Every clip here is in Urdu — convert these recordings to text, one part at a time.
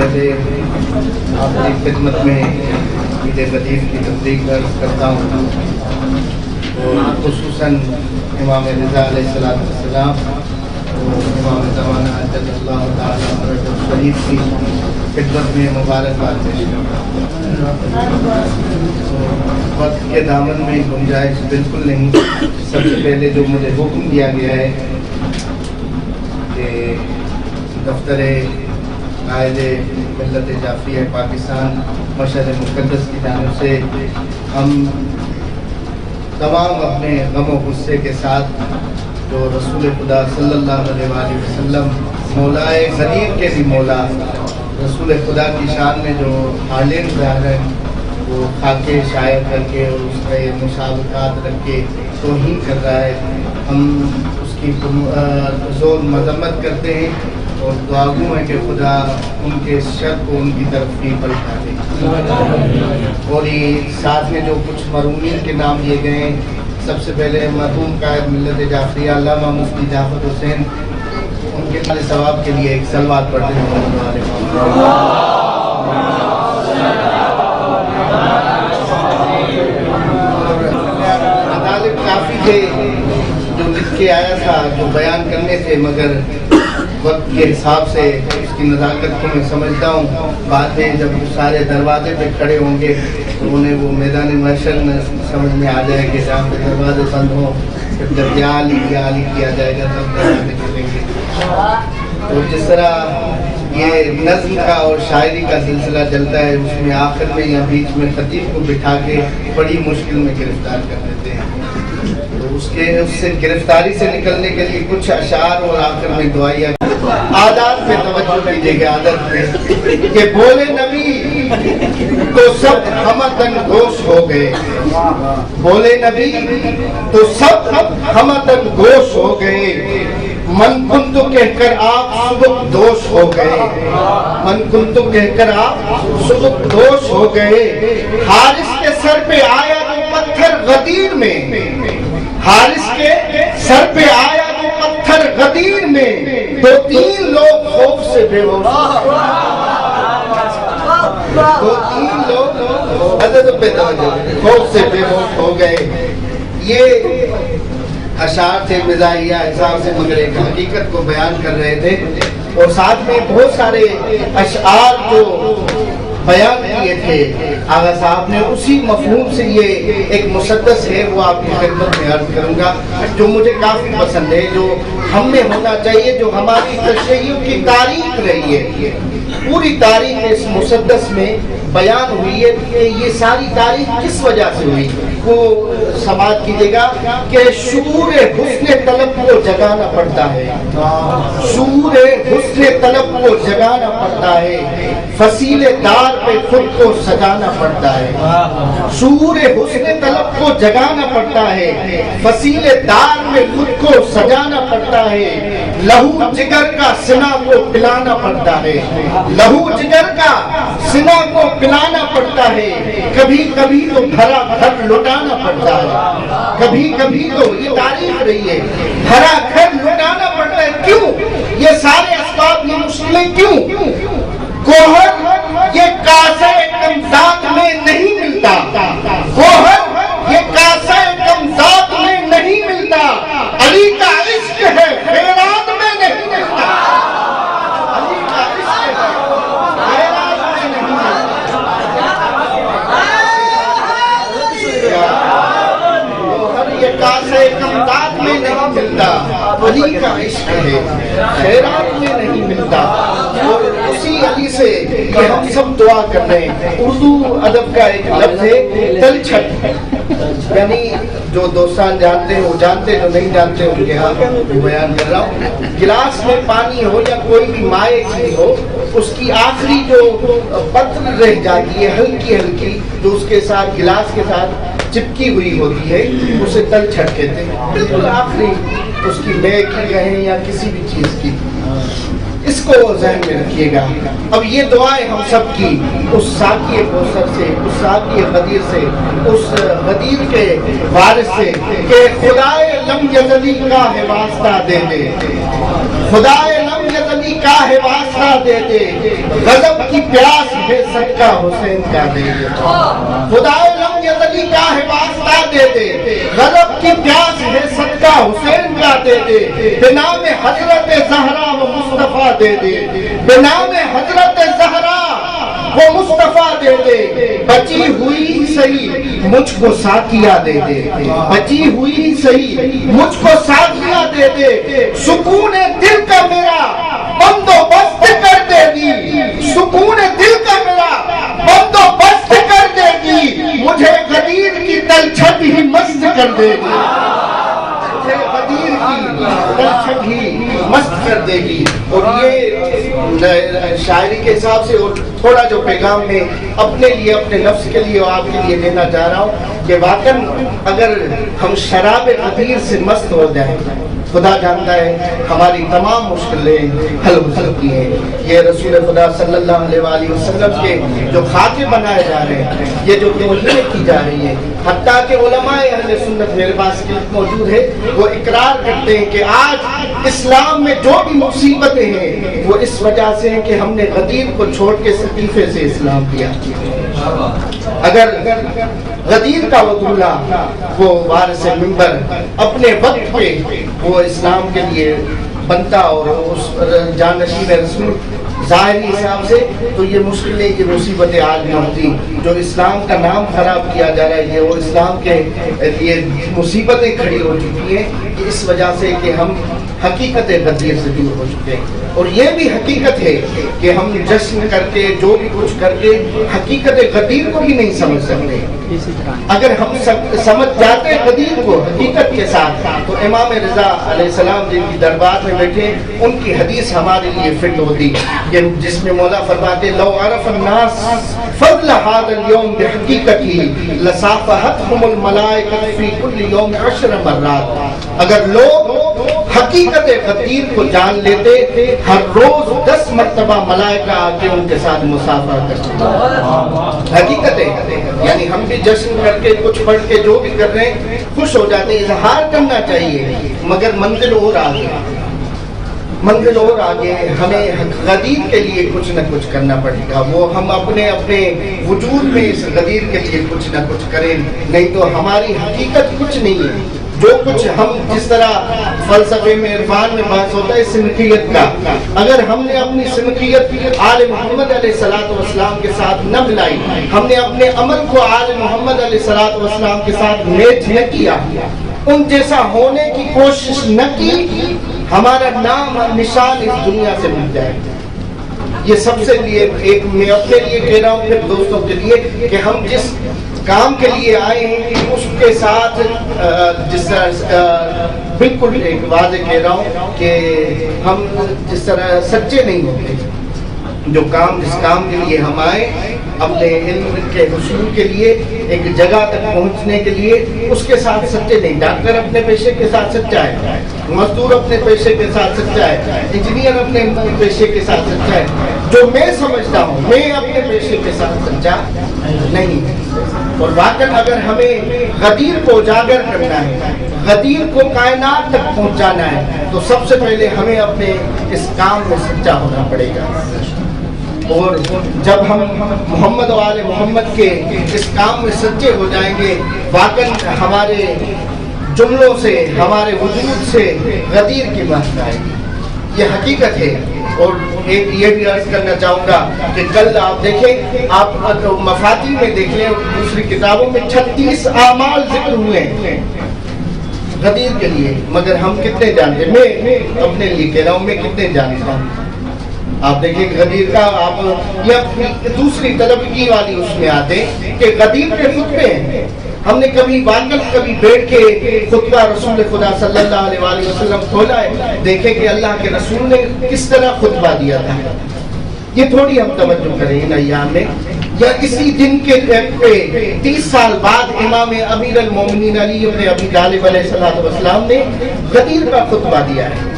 پہلے آپ کی خدمت میں عید غدیر کی تبلیغ کرتا ہوں، اور خصوصاً امام رضا علیہ السلام اور امام زمانہ جل اللہ تعالیٰ عنہ شریف کی خدمت میں مبارکباد پیش کرتا ہوں۔ وقت کے دامن میں گنجائش بالکل نہیں۔ سب سے پہلے جو مجھے حکم دیا گیا ہے کہ دفتر قائد ملت جعفریہ پاکستان مشہد مقدس کی جانب سے ہم تمام اپنے غم و غصے کے ساتھ جو رسول خدا صلی اللہ علیہ وآلہ وسلم مولائے غریب کے بھی مولا رسول خدا کی شان میں جو حالین ظاہر ہیں وہ خاکے شائع کر کے اور اس کا یہ مشابہات رکھ کے توہین کر رہا ہے، ہم اس کی زور مذمت کرتے ہیں اور دعا گو ہے کہ خدا ان کے شر کو ان کی طرف بھی پلٹا دے۔ اور یہ ساتھ میں جو کچھ مرحومین کے نام لیے گئے ہیں، سب سے پہلے مرحوم قائد ملت جعفریہ علامہ مفتی جعفر حسین، ان کے لیے ثواب کے لیے ایک صلوات پڑھتے ہیں۔ مطالب کافی تھے جو لکھ کے آیا تھا، جو بیان کرنے تھے، مگر وقت کے حساب سے اس کی نزاکت کو میں سمجھتا ہوں۔ بعد میں جب سارے دروازے پہ کھڑے ہوں گے تو انہیں وہ میدان محشر میں سمجھ میں آ جائے کہ جہاں پہ دروازے بند ہوں جب عالی کیا جائے گا تب دروازے کھلیں گے۔ تو جس طرح یہ نظم کا اور شاعری کا سلسلہ چلتا ہے، اس میں آخر میں یا بیچ میں خطیب کو بٹھا کے بڑی مشکل میں گرفتار کر دیتے ہیں۔ تو اس سے گرفتاری سے نکلنے کے لیے کچھ اشعار اور آخر میں دعائیہ عادات پہ توجہ کیجیے گا، عادت پہ کہ بولے نبی تو سب ہمتن گوش ہو گئے، بولے نبی تو سب ہمتن گوش ہو گئے، من کنتو کہہ کر آپ سبک دوش ہو گئے، من کنتو کہہ کر آپ سبک دوش ہو گئے، حارث کے سر پہ آیا جو پتھر غدیر میں، حارث کے سر پہ آیا جو پتھر غدیر میں، دو تین لوگ خوف سے بے ہوش، دو تین لوگ حضرت پہ خوف سے بے ہوش ہو گئے۔ یہ اشعار تھے مزاحیہ حساب سے، مگر ایک حقیقت کو بیان کر رہے تھے، اور ساتھ میں بہت سارے اشعار جو بیان کیے تھے آغا صاحب نے، اسی مفہوم سے یہ ایک مسدس ہے، وہ آپ کی خدمت میں عرض کروں گا، جو مجھے کافی پسند ہے، جو ہم میں ہونا چاہیے، جو ہماری تشیع کی تاریخ رہی ہے، پوری تاریخ اس مسدس میں بیان ہوئی ہے کہ یہ ساری تاریخ کس وجہ سے ہوئی۔ وہ سماعت کیجیے گا کہ شعور حسن طلب کو جگانا پڑتا ہے، شعور حسن طلب کو جگانا پڑتا ہے، فصیل دار پہ خود کو سجانا پڑتا ہے، شعور حسن طلب کو جگانا پڑتا ہے، فصیل دار میں خود کو سجانا پڑتا ہے، لہو جگر کا سنا کو پلانا پڑتا ہے، لہو جگر کا سنا کو پلانا پڑتا ہے، کبھی کبھی تو بھرا گھر لٹانا پڑتا ہے، کبھی کبھی تو یہ تاریخ رہی ہے، بھرا گھر لٹانا پڑتا ہے۔ کیوں یہ سارے اسباب، یہ مشکلیں کیوں؟ گوہر یہ کاسہ کمزاد میں نہیں ملتا، گوہر یہ کاسہ کمزاد میں نہیں ملتا، علی کا عشق ہے خیرات میں نہیں ملتا، علی کا عشق ہے خیرات میں نہیں ملتا، گوہر یہ کاسہ کمزاد میں نہیں ملتا، علی کا عشق ہے خیرات میں نہیں ملتا۔ اور اسی علی سے کہ ہم سب دعا کر رہے ہیں۔ اردو ادب کا ایک لفظ ہے تلچھٹ، یعنی جو دوستان جانتے ہیں وہ جانتے، جو نہیں جانتے ان کے ہاں بیان کر رہا ہوں۔ گلاس میں پانی ہو یا کوئی بھی مائع چیز ہو، اس کی آخری جو پتر رہ جاتی ہے ہلکی ہلکی، جو اس کے ساتھ گلاس کے ساتھ چپکی ہوئی ہوتی ہے، اسے تلچھٹ کہتے ہیں، بالکل آخری اس کی بے کی کہیں یا کسی بھی چیز کی، اس کو ذہن میں رکھیے گا۔ اب یہ دعائیں ہم سب کی اس ساقی کوثر سے، اس ساقی غدیر سے، اس غدیر کے وارث سے کہ خدائے لم یزلی کا ہے واسطہ دے دے، خدائے لم یزلی کا ہے واسطہ دے دے، غضب کی پیاس ہے صدقہ حسین کا دے دے، خدائے لم یزلی کا ہے واسطہ دے دے، غضب کی پیاس ہے صدقہ حسین کا دے دے، بنام حضرت زہرا وہ مصطفیٰ دے دے، بنام حضرت زہرا وہ مصطفیٰ دے دے، بچی ہوئی صحیح مجھ کو ساتھیہ دے دے، بچی ہوئی صحیح مجھ کو ساتھیہ دے دے، سکون دل کا میرا بندوبست کر دے گی، سکون دل کا میرا بندوبست کر دے گی، مجھے غدیر کی تلچھٹ ہی مست کر دے گی، مجھے غدیر کی تلچھٹ ہی مست کر دے گی۔ اور یہ شاعری کے حساب سے اور تھوڑا جو پیغام میں اپنے لیے، اپنے نفس کے لیے اور آپ کے لیے دینا چاہ رہا ہوں کہ واقعاً اگر ہم شراب غدیر سے مست ہو جائیں، خدا جانتا ہے ہماری تمام مشکلیں حل ہو سکتی ہیں۔ یہ رسول خدا صلی اللہ علیہ وآلہ وسلم کے جو خاکے بنائے جا رہے ہیں، یہ جو توہین کی جا رہی ہے، حتیٰ کہ علماء اہل سنت میرے پاس موجود ہے، وہ اقرار کرتے ہیں کہ آج اسلام میں جو بھی مصیبتیں ہیں وہ اس وجہ سے ہیں کہ ہم نے غدیر کو چھوڑ کے سقیفے سے اسلام دیا۔ اگر غدیر کا وطولہ وہ وارث منبر اپنے وقت پہ وہ اسلام کے لیے بنتا اور اس جانشین رسول ظاہری حساب سے، تو یہ مشکلیں، یہ مصیبتیں آج نہ ہوتی۔ جو اسلام کا نام خراب کیا جا رہا ہے یہ، اور اسلام کے لیے مصیبتیں کھڑی ہو چکی ہیں، اس وجہ سے کہ ہم حقیقت غدیر سے دور ہو چکے ہیں۔ اور یہ بھی حقیقت ہے کہ ہم جشن کر کے، جو بھی کچھ کر کے، حقیقت غدیر کو بھی نہیں سمجھ سکتے۔ اگر ہم سمجھ جاتے غدیر کو حقیقت کے ساتھ، تو امام رضا علیہ السلام جن کی دربار میں بیٹھے، ان کی حدیث ہمارے لیے فٹ ہوتی، جس میں مولا فرماتے لو عرف الناس فضل هذا اليوم بحقیقتی لصافحتهم الملائکۃ فی کل یوم 10 مرات۔ اگر لوگ حقیقت غدیر کو جان لیتے، ہر روز 10 مرتبہ ملائکہ آ کے ان کے ساتھ مصافحہ کرتے۔ حقیقت ہے، یعنی ہم بھی جشن کر کے، کچھ پڑھ کے، جو بھی کر رہے ہیں، خوش ہو جاتے ہیں، اظہار کرنا چاہیے، مگر منزل اور آگے، منزل اور آگے ہمیں غدیر کے لیے کچھ نہ کچھ کرنا پڑے گا۔ وہ ہم اپنے وجود میں اس غدیر کے لیے کچھ نہ کچھ کریں، نہیں تو ہماری حقیقت کچھ نہیں ہے۔ جو کچھ ہم جس طرح فلسفے میں، عرفان میں بحث ہوتا ہے سنکیت کا، اگر ہم نے اپنی سنکیت آل محمد علیہ الصلوۃ والسلام کے ساتھ نہ ملائی، ہم نے اپنے عمل کو آل محمد علیہ الصلوۃ والسلام کے ساتھ میچ نہ کیا، ان جیسا ہونے کی کوشش نہ کی، ہمارا نام اور نشان اس دنیا سے مٹ جائے۔ یہ سب سے لیے ایک میں اپنے لیے کہہ رہا ہوں، پھر دوستوں کے لیے، کہ ہم جس کام کے لیے آئے ہیں اس کے ساتھ جس طرح بالکل ایک واضح کہہ رہا ہوں کہ ہم جس طرح سچے نہیں ہوتے، جو کام جس کام کے لیے ہم آئے، اپنے علم کے حصول کے لیے، ایک جگہ تک پہنچنے کے لیے، اس کے ساتھ سچے نہیں۔ ڈاکٹر اپنے پیشے کے ساتھ سچا ہے، مزدور اپنے پیشے کے ساتھ سچا ہے، انجینئر اپنے پیشے کے ساتھ سچا ہے۔ جو میں سمجھتا ہوں، میں اپنے پیشے کے ساتھ سچا نہیں۔ اور واقعاً اگر ہمیں غدیر کو اجاگر کرنا ہے، غدیر کو کائنات تک پہنچانا ہے، تو سب سے پہلے ہمیں اپنے اس کام میں سچا ہونا پڑے گا۔ اور جب ہم محمد و آل محمد کے اس کام میں سچے ہو جائیں گے، واقعاً ہمارے جملوں سے، ہمارے وجود سے غدیر کی بات آئے گی، یہ حقیقت ہے۔ اور ایک یہ بھی عرض کرنا چاہوں گا کہ کل آپ دیکھیں، آپ مفاتیح میں دیکھ لیں، دوسری کتابوں میں 36 اعمال ذکر ہوئے ہیں غدیر کے لیے، مگر ہم کتنے جانتے ہیں؟ میں اپنے لیے کہہ رہا ہوں، میں کتنے جانتا ہوں؟ آپ دیکھیں غدیر کا، آپ یہ دوسری طلبگی والی اس میں آتے کہ غدیر کے خطبے ہیں۔ ہم نے کبھی بیٹھ کے خطبہ رسول خدا صلی اللہ علیہ وآلہ وسلم کھولا ہے، دیکھیں کہ اللہ کے رسول نے کس طرح خطبہ دیا تھا۔ یہ تھوڑی ہم توجہ کریں ان ایام میں، یا اسی دن کے پہ 30 سال بعد امام امیر المومنین علی ابن ابی طالب علیہ السلام نے غدیر کا خطبہ دیا ہے۔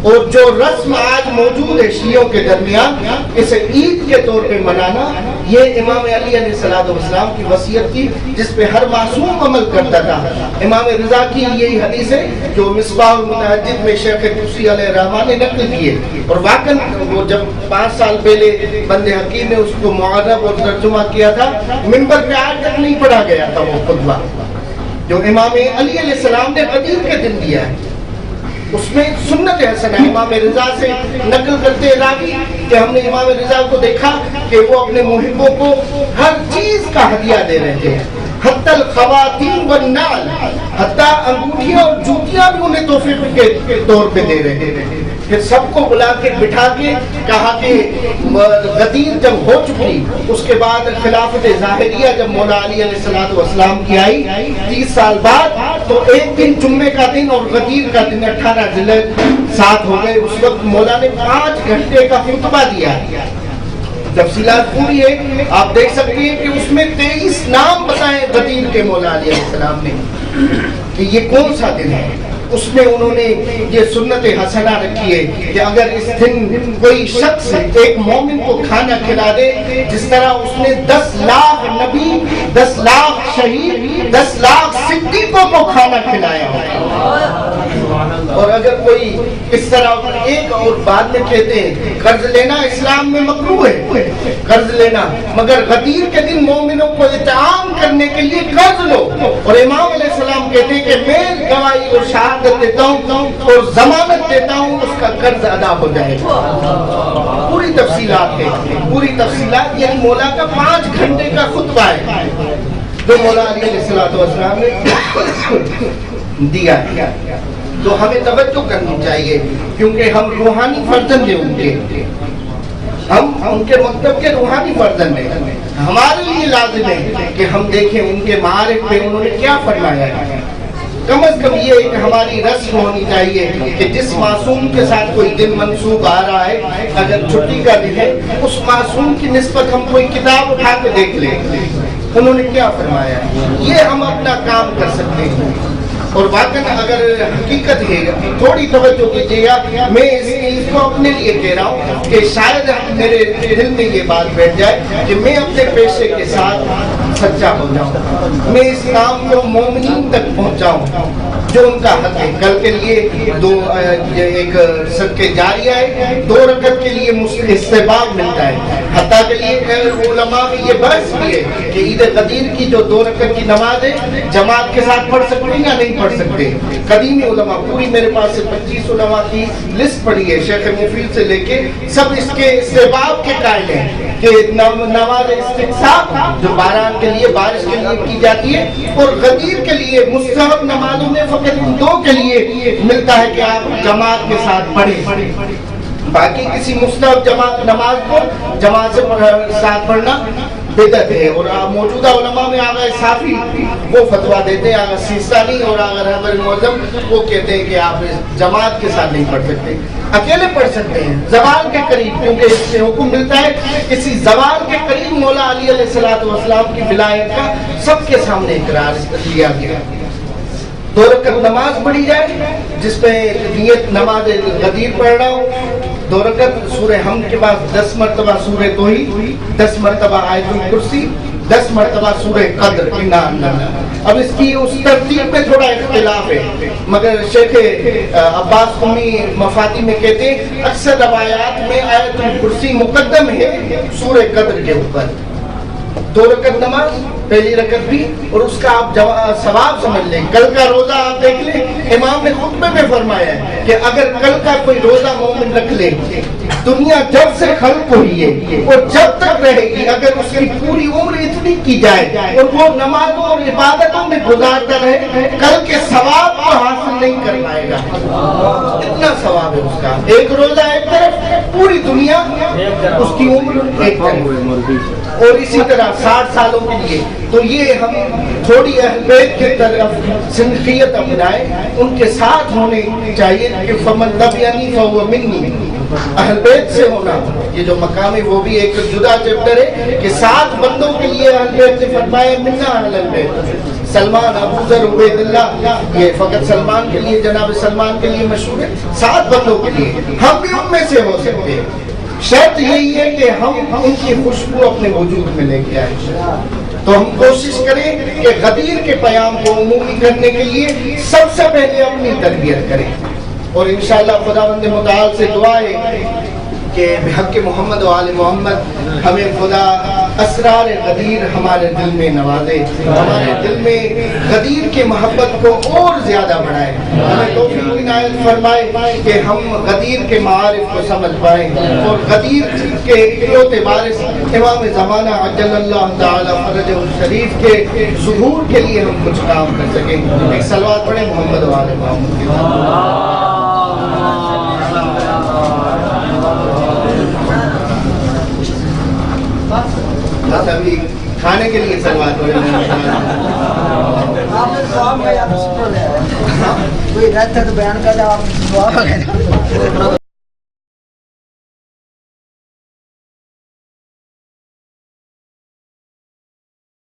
اور جو رسم آج موجود ہے شیعوں کے درمیان اسے عید کے طور پہ منانا، یہ امام علی علیہ السلام کی وصیت تھی جس پہ ہر معصوم عمل کرتا تھا۔ امام رضا کی یہی حدیث ہے جو مصباح المتحجد میں شیخ طوسی علیہ الرحمٰن نے نقل کی ہے، اور واقعاً وہ جب 5 سال پہلے بند حکیم نے اس کو معرب اور ترجمہ کیا تھا، منبر پہ آج تک نہیں پڑھا گیا تھا وہ خطبہ جو امام علی علیہ السلام نے غدیر کے دن دیا ہے۔ اس میں سنت حسنہ امام رضا سے نقل کرتے راوی کہ ہم نے امام رضا کو دیکھا کہ وہ اپنے محبوں کو ہر چیز کا ہدیہ دے رہے تھے، حتی الخواتین والنعل، حتی انگوٹھیاں اور جوتیاں بھی انہیں تحفے کے طور پہ دے رہے تھے۔ پھر سب کو بلا کے بٹھا کے کہا کہ غدیر جب ہو چکی، اس کے بعد خلافت ظاہریہ جب مولا علی علیہ السلام کی آئی 30 سال بعد، تو ایک دن جمعے کا دن اور غدیر کا دن 18 ذوالحجہ ساتھ ہو گئے۔ اس وقت مولا نے 5 گھنٹے کا خطبہ دیا، تفصیلات پوری ہے، آپ دیکھ سکتے ہیں کہ اس میں 23 نام بتائے غدیر کے مولا علیہ السلام نے کہ یہ کون سا دن ہے۔ اس میں انہوں نے یہ سنت حسنہ رکھی ہے کہ اگر اس دن کوئی شخص ایک مومن کو کھانا کھلا دے جس طرح اس نے 10 لاکھ نبی، 10 لاکھ شہید، 10 لاکھ صدیقوں کو کھانا کھلایا ہو، اور اگر کوئی اس طرح ایک اور بعد میں کہتے ہیں قرض لینا اسلام میں مکروہ ہے، قرض لینا، مگر غدیر کے دن مومنوں کو اطعام کرنے کے لیے قرض لو، اور امام علیہ السلام کہتے ہیں کہ میں گواہی اور شہادت دیتا ہوں اور ضمانت دیتا ہوں اس کا قرض ادا ہو جائے گا۔ پوری تفصیلات ہے، پوری تفصیلات، یعنی مولا کا 5 گھنٹے کا خطبہ ہے جو مولا علی علیہ السلام نے دیا ہے۔ تو ہمیں توجہ کرنی چاہیے کیونکہ ہم روحانی فرزند ہیں ان کے، ہم ان کے مکتب کے روحانی فرزند ہیں۔ ہمارے لیے لازم ہے کہ ہم دیکھیں ان کے معارف پہ انہوں نے کیا فرمایا ہے۔ کم از کم یہ ایک ہماری رسم ہونی چاہیے کہ جس معصوم کے ساتھ کوئی دن منسوب آ رہا ہے، اگر چھٹی کا دن ہے، اس معصوم کی نسبت ہم کوئی کتاب اٹھا کے دیکھ لیں انہوں نے کیا فرمایا ہے، یہ ہم اپنا کام کر سکتے ہیں۔ اور واقعاً اگر حقیقت ہے، تھوڑی توجہ کیجیے گا، میں اس کو اپنے لیے کہہ رہا ہوں کہ شاید میرے دل میں یہ بات بیٹھ جائے کہ میں اپنے پیشے کے ساتھ سچا ہو جاؤں، میں اس کام کو مومنین تک پہنچاؤں جو ان کا حق ہے۔ کل کے لیے ایک صدقہ جاریہ ہے، 2 رکعت کے لیے استحباب ملتا ہے، حتیٰ کے لیے علماء میں یہ بحث بھی ہے کہ عید غدیر کی جو 2 رکعت کی نماز ہے جماعت کے ساتھ پڑھ سکتے ہیں یا نہیں پڑھ سکتے۔ قدیمی علماء، پوری میرے پاس سے 25 علماء کی لسٹ پڑی ہے، شیخ مفید سے لے کے سب اس کے استحباب کے قائل ہیں کہ نماز استسقاء جو باران کے لیے، بارش کے لیے کی جاتی ہے، اور غدیر کے لیے مستحب نمازوں میں فقط 2 کے لیے ملتا ہے کہ آپ جماعت کے ساتھ پڑھیں، باقی کسی مستحب نماز کو جماعت سے ساتھ پڑھنا بدعت ہے۔ اور موجودہ علماء میں آغا صافی وہ فتویٰ دیتے ہیں، آغا سیستانی اور آغا رہبر معظم وہ کہتے ہیں کہ آپ جماعت کے ساتھ نہیں پڑھ سکتے، اکیلے پڑھ سکتے ہیں زوال کے قریب، کیونکہ اس سے حکم ملتا ہے اسی زوال کے قریب مولا علی علیہ السلام کی ولایت کا سب کے سامنے اقرار لیا گیا۔ 2 رکعت نماز پڑھی جائے جس پہ نیت نماز غدیر پڑھ رہا ہوں، 2 رکعت سورہ حمد کے بعد 10 مرتبہ سورہ توحید، 10 مرتبہ آیت الکرسی، 10 مرتبہ سورہ قدر۔ اب اس کی اس ترتیب میں تھوڑا اختلاف ہے، مگر شیخ عباس قمی مفاتی میں کہتے ہیں اکثر روایات میں آیت الکرسی مقدم ہے سورہ قدر کے اوپر۔ 2 رکعت نماز، پہلی رکعت بھی، اور اس کا آپ ثواب سمجھ لیں۔ کل کا روزہ آپ دیکھ لیں، امام نے خطبے میں فرمایا ہے کہ اگر کل کا کوئی روزہ مومن رکھ لے، دنیا جب سے خلق ہوئی ہے اور جب تک رہے گی، اگر اس کی پوری عمر اتنی کی جائے اور وہ نمازوں اور عبادتوں میں گزارتا رہے، کل کے ثواب کو حاصل نہیں کر پائے گا۔ اتنا ثواب ہے اس کا، ایک روزہ ایک طرف، پوری دنیا اس کی عمر ایک طرف۔ اور اسی طرح 60 سالوں کے لیے تو یہ ہم تھوڑی اہل بیت کی طرف سنخیت اپنائیں، ان کے ساتھ ہونے چاہیے کہ فمن تبعنی فہو منی، اہل بیت سے ہونا، یہ جو مقام ہے وہ بھی ایک جدا چیپٹر ہے کہ 7 بندوں کے لیے اہل بیت سے فرمایا منا اہل بیت۔ سلمان، ابو ذر، عبید اللہ، یہ فقط سلمان کے لیے، جناب سلمان کے لیے مشہور ہے، 7 بندوں کے لیے ہم بھی ان میں سے ہو سکتے ہیں۔ شرط یہی ہے کہ ہم ان کی خوشبو اپنے وجود میں لے کے آئیں۔ تو ہم کوشش کریں کہ غدیر کے پیام کو عمومی کرنے کے لیے سب سے پہلے اپنی تربیت کریں، اور انشاءاللہ خداوند متعال سے دعا ہے کہ بحق محمد و آل محمد ہمیں خدا اسرار غدیر ہمارے دل میں نوازے، ہمارے دل میں غدیر کی محبت کو اور زیادہ بڑھائے، ہمیں توفیق عنایت فرمائے کہ ہم غدیر کے معارف کو سمجھ پائیں، اور غدیر کے اکلوتے وارث امام زمانہ عجل اللہ تعالی فرجہ الشریف کے ظہور کے لیے ہم کچھ کام کر سکیں۔ ایک صلوات پڑھیں محمد و آل محمد کے ساتھ۔ بس ابھی کھانے کے لیے سلوات پڑھیں۔ آپ نے سواب میں یا کوئی رہتا ہے تو بیان کر دیں، آپ نے سواب